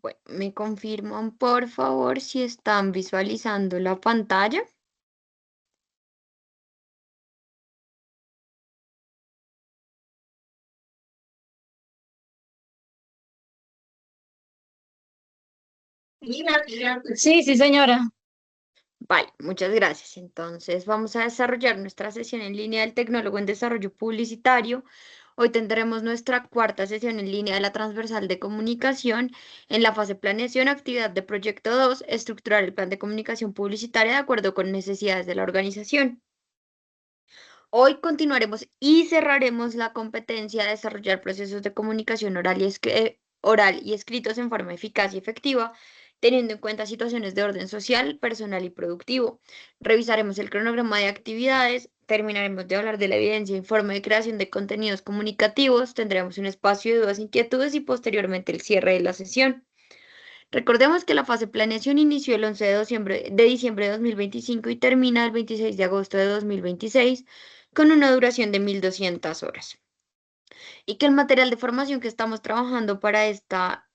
Bueno, ¿me confirman por favor si están visualizando la pantalla? Sí, sí, señora. Vale, muchas gracias. Entonces, vamos a desarrollar nuestra sesión en línea del tecnólogo en desarrollo publicitario. Hoy tendremos nuestra cuarta sesión en línea de la transversal de comunicación en la fase planeación, actividad de proyecto 2, estructurar el plan de comunicación publicitaria de acuerdo con necesidades de la organización. Hoy continuaremos y cerraremos la competencia de desarrollar procesos de comunicación oral y escritos en forma eficaz y efectiva, teniendo en cuenta situaciones de orden social, personal y productivo. Revisaremos el cronograma de actividades, terminaremos de hablar de la evidencia, informe de creación de contenidos comunicativos, tendremos un espacio de dudas e inquietudes y posteriormente el cierre de la sesión. Recordemos que la fase planeación inició el 11 de diciembre de 2025 y termina el 26 de agosto de 2026 con una duración de 1.200 horas. Y que el material de formación que estamos trabajando para esta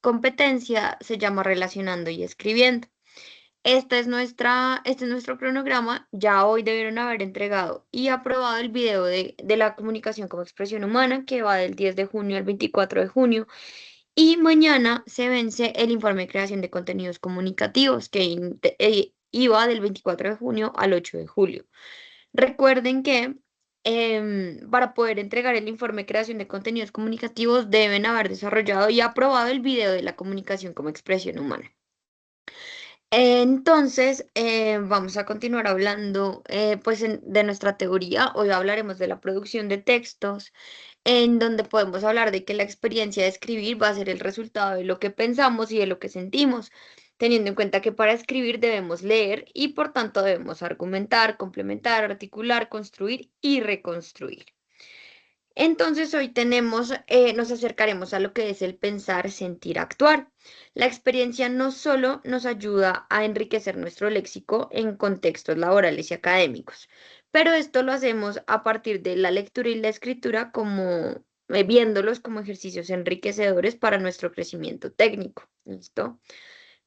competencia se llama Relacionando y Escribiendo. Este es nuestro cronograma. Ya hoy debieron haber entregado y aprobado el video de la comunicación como expresión humana que va del 10 de junio al 24 de junio y mañana se vence el informe de creación de contenidos comunicativos que iba del 24 de junio al 8 de julio. Recuerden que para poder entregar el informe de creación de contenidos comunicativos deben haber desarrollado y aprobado el video de la comunicación como expresión humana. Entonces, vamos a continuar hablando de nuestra teoría. Hoy hablaremos de la producción de textos, en donde podemos hablar de que la experiencia de escribir va a ser el resultado de lo que pensamos y de lo que sentimos, teniendo en cuenta que para escribir debemos leer y por tanto debemos argumentar, complementar, articular, construir y reconstruir. Entonces hoy nos acercaremos a lo que es el pensar, sentir, actuar. La experiencia no solo nos ayuda a enriquecer nuestro léxico en contextos laborales y académicos, pero esto lo hacemos a partir de la lectura y la escritura como viéndolos como ejercicios enriquecedores para nuestro crecimiento técnico. ¿Listo?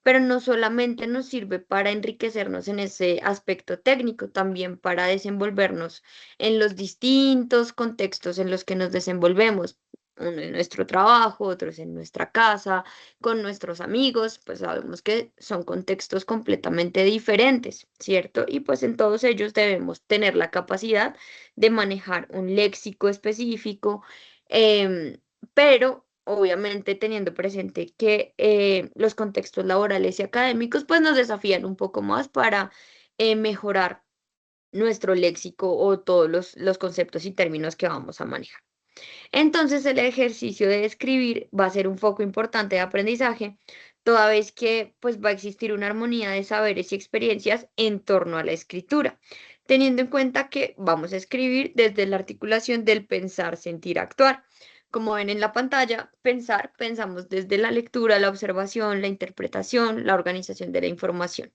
Pero no solamente nos sirve para enriquecernos en ese aspecto técnico, también para desenvolvernos en los distintos contextos en los que nos desenvolvemos, uno en nuestro trabajo, otros en nuestra casa, con nuestros amigos, pues sabemos que son contextos completamente diferentes, ¿cierto? Y pues en todos ellos debemos tener la capacidad de manejar un léxico específico, em, pero obviamente teniendo presente que los contextos laborales y académicos pues nos desafían un poco más para mejorar nuestro léxico o todos los conceptos y términos que vamos a manejar. Entonces el ejercicio de escribir va a ser un foco importante de aprendizaje, toda vez que pues va a existir una armonía de saberes y experiencias en torno a la escritura, teniendo en cuenta que vamos a escribir desde la articulación del pensar, sentir, actuar. Como ven en la pantalla, pensamos desde la lectura, la observación, la interpretación, la organización de la información.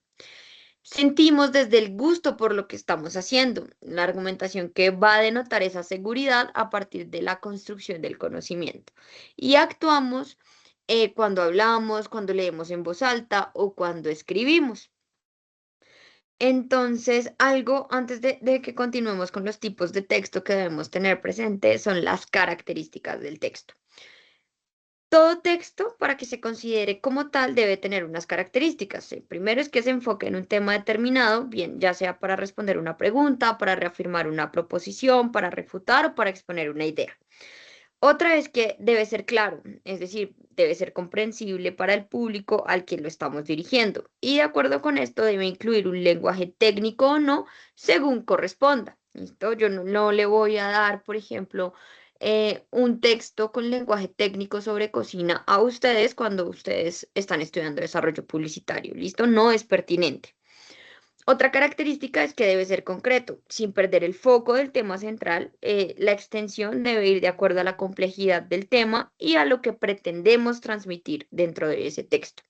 Sentimos desde el gusto por lo que estamos haciendo, la argumentación que va a denotar esa seguridad a partir de la construcción del conocimiento. Y actuamos cuando hablamos, cuando leemos en voz alta o cuando escribimos. Entonces, algo antes de que continuemos con los tipos de texto que debemos tener presente son las características del texto. Todo texto, para que se considere como tal, debe tener unas características. El primero es que se enfoque en un tema determinado, bien, ya sea para responder una pregunta, para reafirmar una proposición, para refutar o para exponer una idea. Otra es que debe ser claro, es decir, debe ser comprensible para el público al que lo estamos dirigiendo. Y de acuerdo con esto, debe incluir un lenguaje técnico o no, según corresponda. ¿Listo? Yo no le voy a dar, por ejemplo, un texto con lenguaje técnico sobre cocina a ustedes cuando ustedes están estudiando desarrollo publicitario. ¿Listo? No es pertinente. Otra característica es que debe ser concreto, sin perder el foco del tema central. La extensión debe ir de acuerdo a la complejidad del tema y a lo que pretendemos transmitir dentro de ese texto.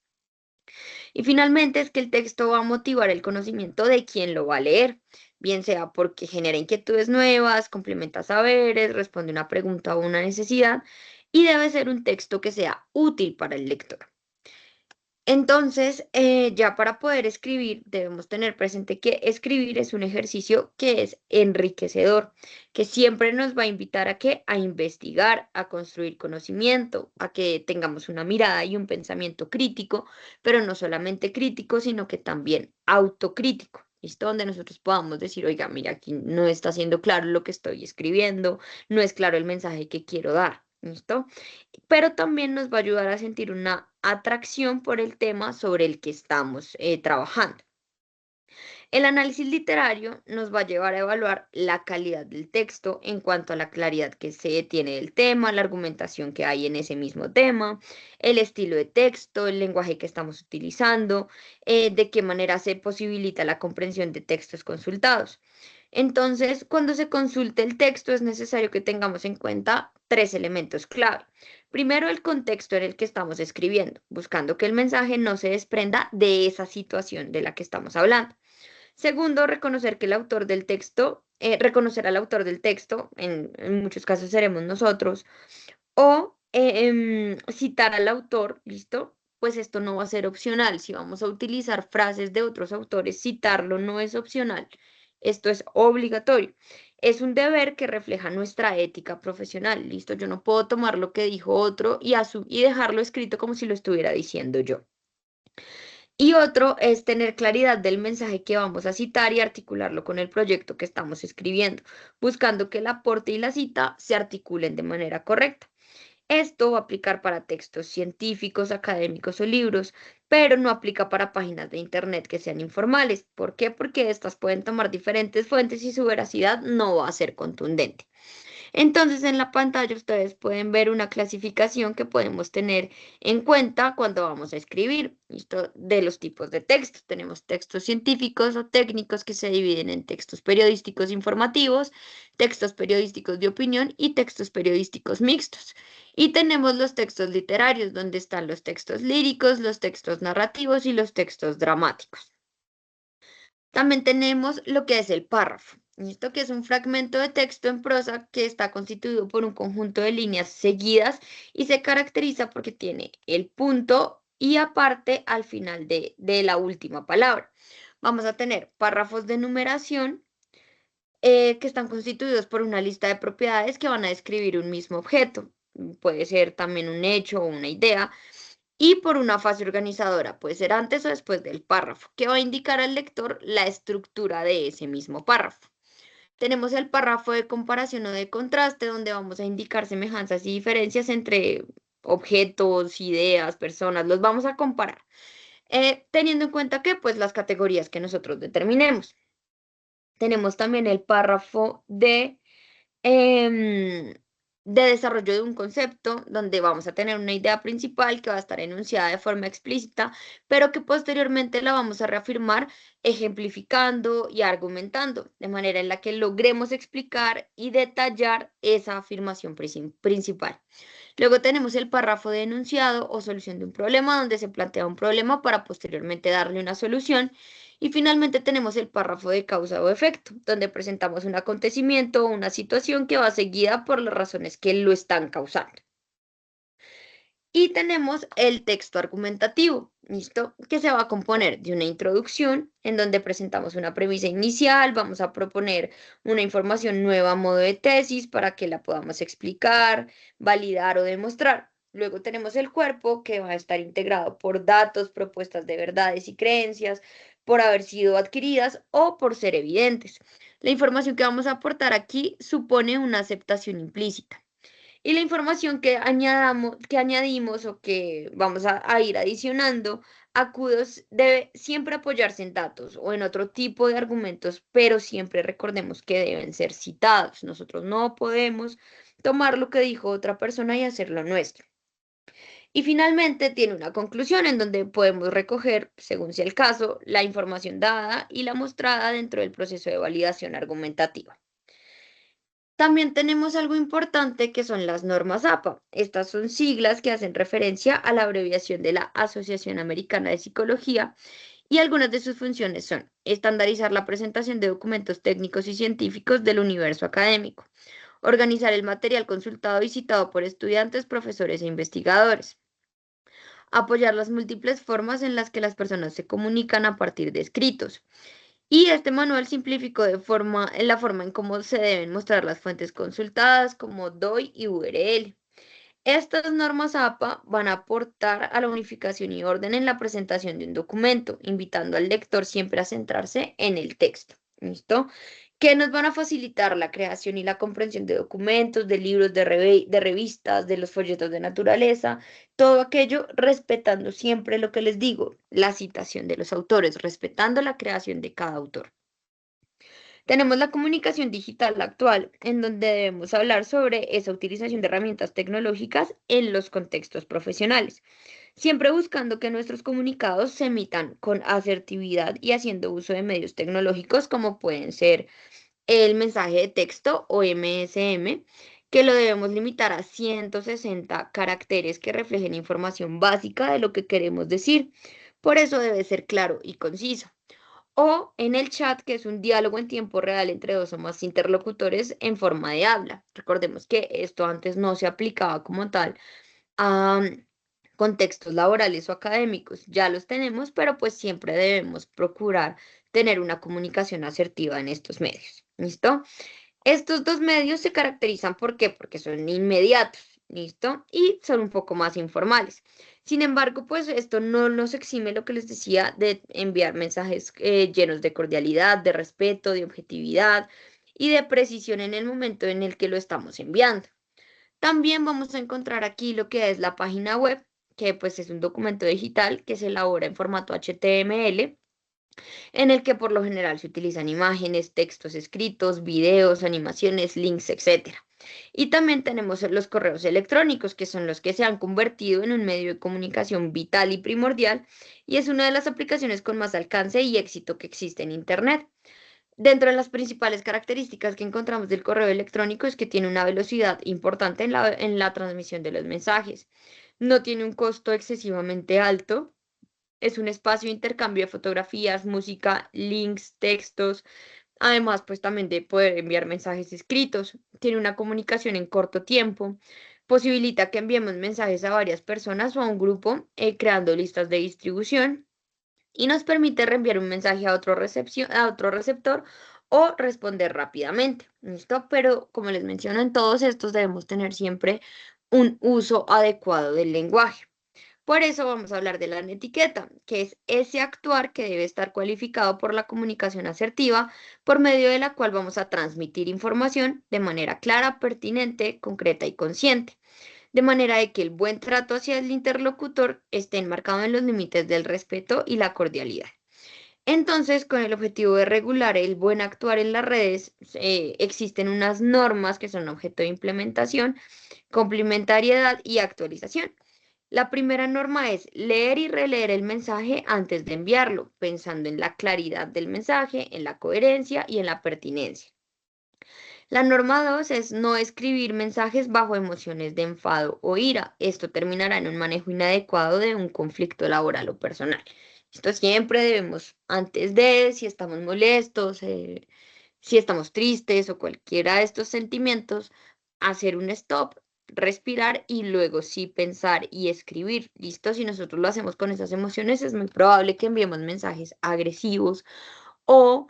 Y finalmente es que el texto va a motivar el conocimiento de quien lo va a leer, bien sea porque genera inquietudes nuevas, complementa saberes, responde una pregunta o una necesidad, y debe ser un texto que sea útil para el lector. Entonces, ya para poder escribir, debemos tener presente que escribir es un ejercicio que es enriquecedor, que siempre nos va a invitar a qué, a investigar, a construir conocimiento, a que tengamos una mirada y un pensamiento crítico, pero no solamente crítico, sino que también autocrítico. ¿Listo? Donde nosotros podamos decir, oiga, mira, aquí no está siendo claro lo que estoy escribiendo, no es claro el mensaje que quiero dar. ¿Listo? Pero también nos va a ayudar a sentir una atracción por el tema sobre el que estamos trabajando. El análisis literario nos va a llevar a evaluar la calidad del texto en cuanto a la claridad que se tiene del tema, la argumentación que hay en ese mismo tema, el estilo de texto, el lenguaje que estamos utilizando, de qué manera se posibilita la comprensión de textos consultados. Entonces, cuando se consulte el texto, es necesario que tengamos en cuenta tres elementos clave. Primero, el contexto en el que estamos escribiendo, buscando que el mensaje no se desprenda de esa situación de la que estamos hablando. Segundo, reconocer que el autor del texto, reconocer al autor del texto, en muchos casos seremos nosotros, o citar al autor, ¿listo? Pues esto no va a ser opcional. Si vamos a utilizar frases de otros autores, citarlo no es opcional. Esto es obligatorio. Es un deber que refleja nuestra ética profesional, ¿listo? Yo no puedo tomar lo que dijo otro y dejarlo escrito como si lo estuviera diciendo yo. Y otro es tener claridad del mensaje que vamos a citar y articularlo con el proyecto que estamos escribiendo, buscando que el aporte y la cita se articulen de manera correcta. Esto va a aplicar para textos científicos, académicos o libros, pero no aplica para páginas de Internet que sean informales. ¿Por qué? Porque estas pueden tomar diferentes fuentes y su veracidad no va a ser contundente. Entonces, en la pantalla ustedes pueden ver una clasificación que podemos tener en cuenta cuando vamos a escribir. ¿Listo? De los tipos de textos. Tenemos textos científicos o técnicos que se dividen en textos periodísticos informativos, textos periodísticos de opinión y textos periodísticos mixtos. Y tenemos los textos literarios, donde están los textos líricos, los textos narrativos y los textos dramáticos. También tenemos lo que es el párrafo. Esto que es un fragmento de texto en prosa que está constituido por un conjunto de líneas seguidas y se caracteriza porque tiene el punto y aparte al final de la última palabra. Vamos a tener párrafos de numeración que están constituidos por una lista de propiedades que van a describir un mismo objeto. Puede ser también un hecho o una idea y por una fase organizadora, puede ser antes o después del párrafo, que va a indicar al lector la estructura de ese mismo párrafo. Tenemos el párrafo de comparación o de contraste, donde vamos a indicar semejanzas y diferencias entre objetos, ideas, personas, los vamos a comparar, teniendo en cuenta que pues las categorías que nosotros determinemos. Tenemos también el párrafo em, de desarrollo de un concepto donde vamos a tener una idea principal que va a estar enunciada de forma explícita, pero que posteriormente la vamos a reafirmar ejemplificando y argumentando, de manera en la que logremos explicar y detallar esa afirmación principal. Luego tenemos el párrafo de enunciado o solución de un problema, donde se plantea un problema para posteriormente darle una solución. Y finalmente tenemos el párrafo de causa o efecto, donde presentamos un acontecimiento o una situación que va seguida por las razones que lo están causando. Y tenemos el texto argumentativo, ¿listo? Que se va a componer de una introducción en donde presentamos una premisa inicial, vamos a proponer una información nueva a modo de tesis para que la podamos explicar, validar o demostrar. Luego tenemos el cuerpo que va a estar integrado por datos, propuestas de verdades y creencias, por haber sido adquiridas o por ser evidentes. La información que vamos a aportar aquí supone una aceptación implícita. Y la información que añadimos o que vamos a ir adicionando, acudos debe siempre apoyarse en datos o en otro tipo de argumentos, pero siempre recordemos que deben ser citados. Nosotros no podemos tomar lo que dijo otra persona y hacerlo nuestro. Y finalmente tiene una conclusión en donde podemos recoger, según sea el caso, la información dada y la mostrada dentro del proceso de validación argumentativa. También tenemos algo importante que son las normas APA. Estas son siglas que hacen referencia a la abreviación de la Asociación Americana de Psicología y algunas de sus funciones son estandarizar la presentación de documentos técnicos y científicos del universo académico, organizar el material consultado y citado por estudiantes, profesores e investigadores, apoyar las múltiples formas en las que las personas se comunican a partir de escritos. Y este manual simplificó la forma en cómo se deben mostrar las fuentes consultadas, como DOI y URL. Estas normas APA van a aportar a la unificación y orden en la presentación de un documento, invitando al lector siempre a centrarse en el texto. ¿Listo? Que nos van a facilitar la creación y la comprensión de documentos, de libros, de revistas, de los folletos de naturaleza, todo aquello respetando siempre lo que les digo, la citación de los autores, respetando la creación de cada autor. Tenemos la comunicación digital actual, en donde debemos hablar sobre esa utilización de herramientas tecnológicas en los contextos profesionales, siempre buscando que nuestros comunicados se emitan con asertividad y haciendo uso de medios tecnológicos como pueden ser el mensaje de texto o MSM, que lo debemos limitar a 160 caracteres que reflejen información básica de lo que queremos decir. Por eso debe ser claro y conciso. O en el chat, que es un diálogo en tiempo real entre dos o más interlocutores en forma de habla. Recordemos que esto antes no se aplicaba como tal a contextos laborales o académicos. Ya los tenemos, pero pues siempre debemos procurar tener una comunicación asertiva en estos medios. ¿Listo? Estos dos medios se caracterizan, ¿por qué? Porque son inmediatos, ¿listo? Y son un poco más informales. Sin embargo, pues esto no nos exime lo que les decía de enviar mensajes llenos de cordialidad, de respeto, de objetividad y de precisión en el momento en el que lo estamos enviando. También vamos a encontrar aquí lo que es la página web, que pues es un documento digital que se elabora en formato HTML, en el que por lo general se utilizan imágenes, textos escritos, videos, animaciones, links, etcétera. Y también tenemos los correos electrónicos, que son los que se han convertido en un medio de comunicación vital y primordial, y es una de las aplicaciones con más alcance y éxito que existe en Internet. Dentro de las principales características que encontramos del correo electrónico es que tiene una velocidad importante en la transmisión de los mensajes. No tiene un costo excesivamente alto. Es un espacio de intercambio de fotografías, música, links, textos. Además, pues también de poder enviar mensajes escritos. Tiene una comunicación en corto tiempo. Posibilita que enviemos mensajes a varias personas o a un grupo, creando listas de distribución y nos permite reenviar un mensaje a otro receptor o responder rápidamente. ¿Listo? Pero como les menciono, en todos estos debemos tener siempre un uso adecuado del lenguaje. Por eso vamos a hablar de la etiqueta, que es ese actuar que debe estar cualificado por la comunicación asertiva, por medio de la cual vamos a transmitir información de manera clara, pertinente, concreta y consciente, de manera de que el buen trato hacia el interlocutor esté enmarcado en los límites del respeto y la cordialidad. Entonces, con el objetivo de regular el buen actuar en las redes, existen unas normas que son objeto de implementación, complementariedad y actualización. La primera norma es leer y releer el mensaje antes de enviarlo, pensando en la claridad del mensaje, en la coherencia y en la pertinencia. La norma 2 es no escribir mensajes bajo emociones de enfado o ira. Esto terminará en un manejo inadecuado de un conflicto laboral o personal. Esto siempre debemos, antes de, si estamos molestos, si estamos tristes o cualquiera de estos sentimientos, hacer un stop, respirar y luego sí pensar y escribir. ¿Listo? Si nosotros lo hacemos con esas emociones, es muy probable que enviemos mensajes agresivos o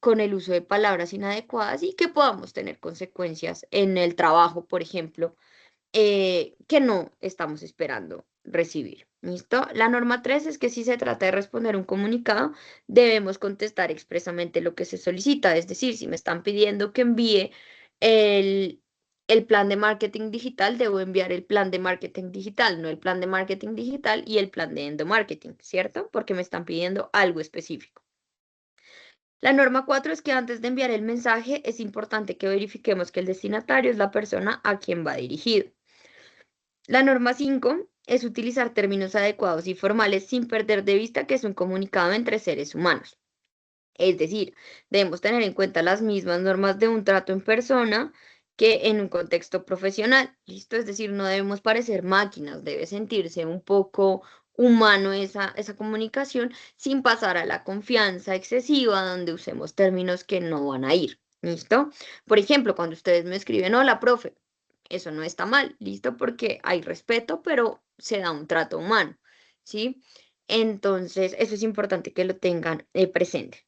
con el uso de palabras inadecuadas y que podamos tener consecuencias en el trabajo, por ejemplo, que no estamos esperando recibir. ¿Listo? La norma 3 es que si se trata de responder un comunicado, debemos contestar expresamente lo que se solicita. Es decir, si me están pidiendo que envíe el, el plan de marketing digital, debo enviar el plan de marketing digital, no el plan de marketing digital y el plan de endomarketing, ¿cierto? Porque me están pidiendo algo específico. La norma 4 es que antes de enviar el mensaje es importante que verifiquemos que el destinatario es la persona a quien va dirigido. La norma 5 es utilizar términos adecuados y formales sin perder de vista que es un comunicado entre seres humanos. Es decir, debemos tener en cuenta las mismas normas de un trato en persona que en un contexto profesional. ¿Listo? Es decir, no debemos parecer máquinas, debe sentirse un poco humano esa comunicación sin pasar a la confianza excesiva donde usemos términos que no van a ir. ¿Listo? Por ejemplo, cuando ustedes me escriben, hola, profe. Eso no está mal, ¿listo? Porque hay respeto, pero se da un trato humano, ¿sí? Entonces, eso es importante que lo tengan presente.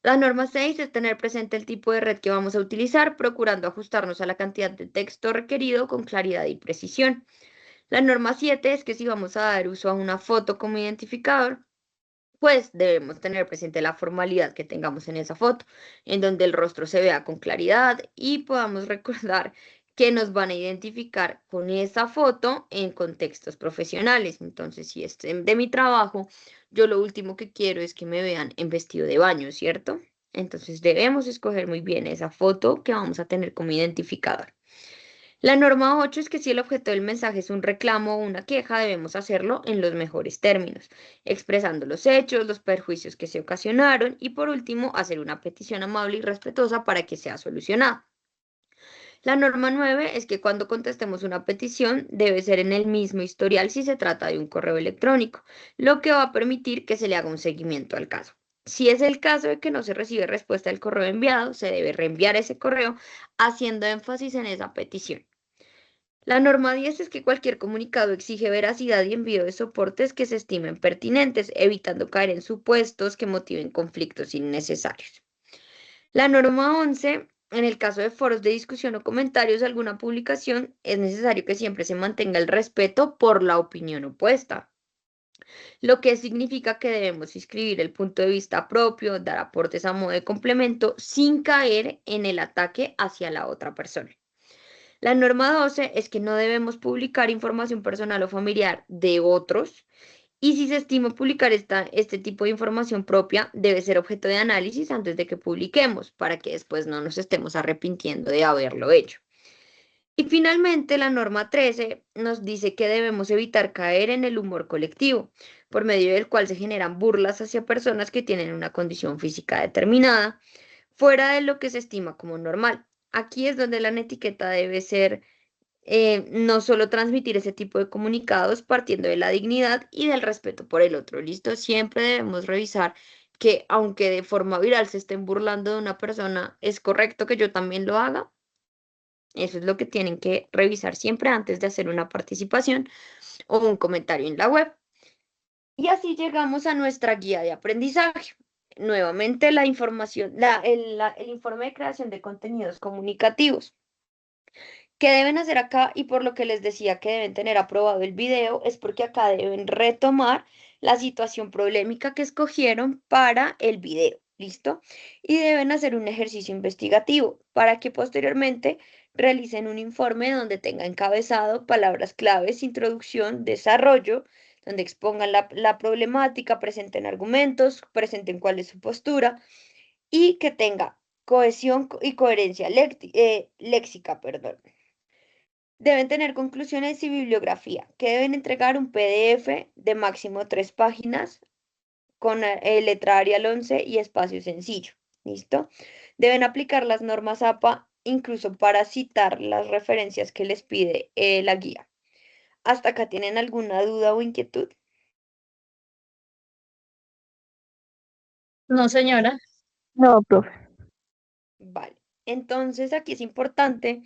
La norma 6 es tener presente el tipo de red que vamos a utilizar, procurando ajustarnos a la cantidad de texto requerido con claridad y precisión. La norma 7 es que si vamos a dar uso a una foto como identificador, pues debemos tener presente la formalidad que tengamos en esa foto, en donde el rostro se vea con claridad y podamos recordar que nos van a identificar con esa foto en contextos profesionales. Entonces, si es de mi trabajo, yo lo último que quiero es que me vean en vestido de baño, ¿cierto? Entonces, debemos escoger muy bien esa foto que vamos a tener como identificador. La norma 8 es que si el objeto del mensaje es un reclamo o una queja, debemos hacerlo en los mejores términos, expresando los hechos, los perjuicios que se ocasionaron y por último, hacer una petición amable y respetuosa para que sea solucionada. La norma 9 es que cuando contestemos una petición debe ser en el mismo historial si se trata de un correo electrónico, lo que va a permitir que se le haga un seguimiento al caso. Si es el caso de que no se recibe respuesta del correo enviado, se debe reenviar ese correo haciendo énfasis en esa petición. La norma 10 es que cualquier comunicado exige veracidad y envío de soportes que se estimen pertinentes, evitando caer en supuestos que motiven conflictos innecesarios. La norma 11, en el caso de foros de discusión o comentarios de alguna publicación, es necesario que siempre se mantenga el respeto por la opinión opuesta, lo que significa que debemos inscribir el punto de vista propio, dar aportes a modo de complemento, sin caer en el ataque hacia la otra persona. La norma 12 es que no debemos publicar información personal o familiar de otros y si se estima publicar este tipo de información propia, debe ser objeto de análisis antes de que publiquemos para que después no nos estemos arrepintiendo de haberlo hecho. Y finalmente, la norma 13 nos dice que debemos evitar caer en el humor colectivo, por medio del cual se generan burlas hacia personas que tienen una condición física determinada, fuera de lo que se estima como normal. Aquí es donde la etiqueta debe ser no solo transmitir ese tipo de comunicados partiendo de la dignidad y del respeto por el otro. ¿Listo? Siempre debemos revisar que aunque de forma viral se estén burlando de una persona, es correcto que yo también lo haga. Eso es lo que tienen que revisar siempre antes de hacer una participación o un comentario en la web. Y así llegamos a nuestra guía de aprendizaje. Nuevamente la información, el informe de creación de contenidos comunicativos. ¿Qué deben hacer acá? Y por lo que les decía que deben tener aprobado el video, es porque acá deben retomar la situación problemática que escogieron para el video. ¿Listo? Y deben hacer un ejercicio investigativo para que posteriormente realicen un informe donde tenga encabezado palabras claves, introducción, desarrollo, donde expongan la problemática, presenten argumentos, presenten cuál es su postura y que tenga cohesión y coherencia léxica, perdón. Deben tener conclusiones y bibliografía, que deben entregar un PDF de máximo 3 páginas con letra Arial 11 y espacio sencillo. ¿Listo? Deben aplicar las normas APA incluso para citar las referencias que les pide la guía. ¿Hasta acá tienen alguna duda o inquietud? No, señora. No, profe. Vale. Entonces aquí es importante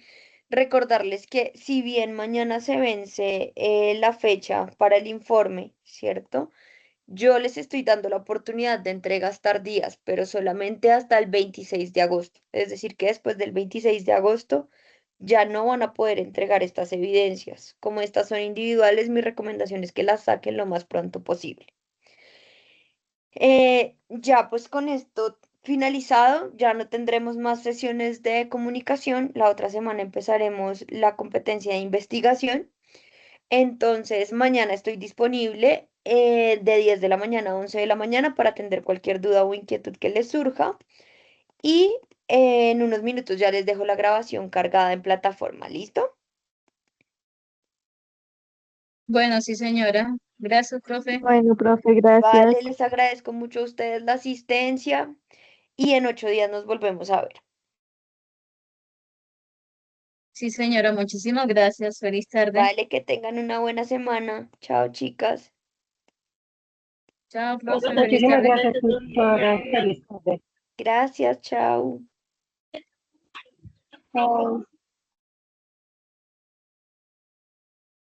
recordarles que si bien mañana se vence la fecha para el informe, ¿cierto? Yo les estoy dando la oportunidad de entregas tardías, pero solamente hasta el 26 de agosto. Es decir, que después del 26 de agosto ya no van a poder entregar estas evidencias. Como estas son individuales, mi recomendación es que las saquen lo más pronto posible. Ya pues con esto finalizado, ya no tendremos más sesiones de comunicación. La otra semana empezaremos la competencia de investigación. Entonces, mañana estoy disponible de 10 de la mañana a 11 de la mañana para atender cualquier duda o inquietud que les surja. Y en unos minutos ya les dejo la grabación cargada en plataforma. ¿Listo? Bueno, sí, señora. Gracias, profe. Bueno, profe, gracias. Vale, les agradezco mucho a ustedes la asistencia y en 8 días nos volvemos a ver. Sí, señora. Muchísimas gracias. Feliz tarde. Vale, que tengan una buena semana. Chao, chicas. Chao, Bueno, profe. Feliz muchísimas tarde. gracias, doctora. Feliz tarde. Gracias, chao. Chao.